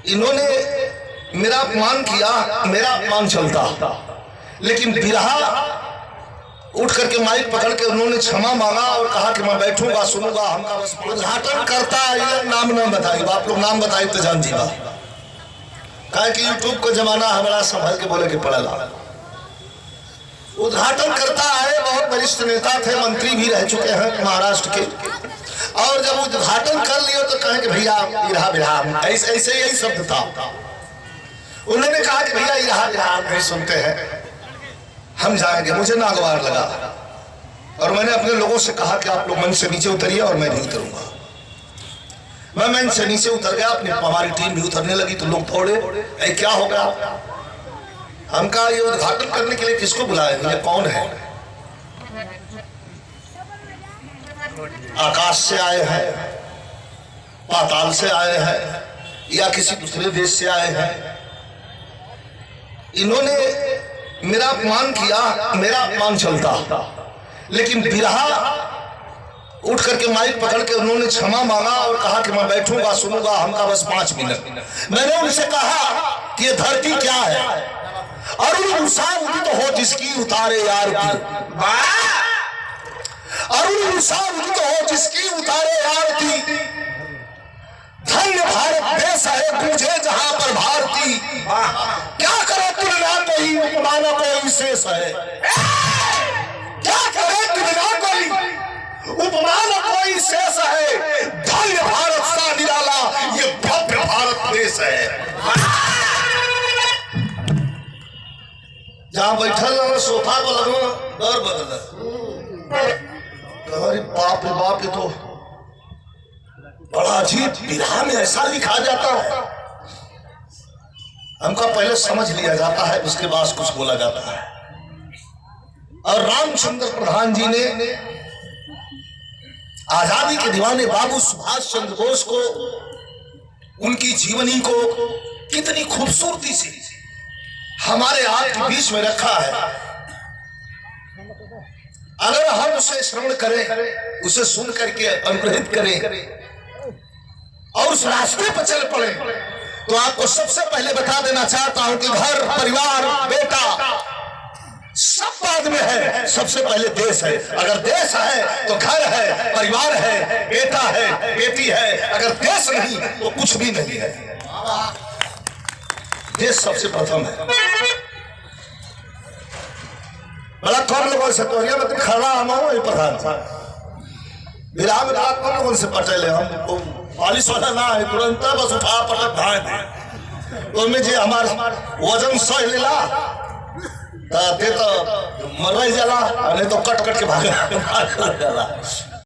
इन्होंने मेरा अपमान किया, मेरा अपमान चलता, लेकिन बिरहा उठ करके माइक पकड़ के उन्होंने क्षमा मांगा और कहा कि मैं बैठूंगा, सुनूंगा। हमका बस उद्घाटन करता है, नाम ना बताइए, आप लोग नाम बताइए तो जान जीवा, कहे कि यूट्यूब का जमाना हमारा संभल के बोले के पड़ेगा। उद्घाटन करता है, बहुत वरिष्ठ नेता थे, मंत्री भी रह चुके हैं महाराष्ट्र के, और जब उद्घाटन कर लिया तो कहे कि भैया इरहा बिरहा, ऐसे यही शब्द था। उन्होंने कहा कि भैया इरहा बिरहा नहीं सुनते हैं, हम जाएंगे। मुझे नागवार लगा और मैंने अपने लोगों से कहा कि आप लोग मंच से नीचे उतरिए और मैं भी उतरूंगा। मैं मंच से नीचे उतर गया, अपनी हमारी टीम भी उतरने लगी तो लोग दौड़े, क्या हो गया? हम कहा ये उद्घाटन करने के लिए किसको बुलाया, ये कौन है? आकाश से आए हैं, पाताल से आए हैं, या किसी दूसरे देश से आए हैं? इन्होंने मेरा अपमान किया, मेरा अपमान चलता, लेकिन बिरहा उठ करके माइक पकड़ के उन्होंने क्षमा मांगा और कहा कि मैं बैठूंगा, सुनूंगा। हमका बस 5 मिनट। मैंने उनसे कहा कि ये धरती क्या है? अरुण उषा उदित हो जिसकी उतारे यार की, अरुण उषा उदित हो जिसकी उतारे यार की, धन्य भारत देश है पूछे जहां पर भारती, क्या करे तुलना कोई उपमान कोई विशेष है, क्या करे तुलना कोई उपमान कोई शेष है, धन्य भारत सा निराला ये भव्य भारत देश है। जहां बैठल सोफा को लगो दर बदल, अरे बाप रे बाप, ये तो बड़ा अजीब बिरहा में ऐसा लिखा जाता है। हमका पहले समझ लिया जाता है, उसके बाद कुछ बोला जाता है। और रामचंद्र प्रधान जी ने आजादी के दीवाने बाबू सुभाष चंद्र बोस को, उनकी जीवनी को कितनी खूबसूरती से हमारे हाथ के बीच में रखा है। अगर हम उसे श्रवण करें, उसे सुन करके अनुग्रहित करें और उस रास्ते पर चल पड़े, तो आपको सबसे पहले बता देना चाहता हूं कि घर, परिवार, बेटा सब बाद में है, सबसे पहले देश है। अगर देश है तो घर है, परिवार है, बेटा है, बेटी है। अगर देश नहीं तो कुछ भी नहीं है। देश सबसे प्रथम है। बड़ा कम लोगों से तो मतलब खड़ा हम प्रधान बिरहा में बड़ा कम लोगों से पटेले, हम पालिश वाला ना है, तुरंत बस उठा पटक धाए थे। तो में जे हमार वजन सह लेला तो मर जाला, नहीं तो कट कट के भाग जाला।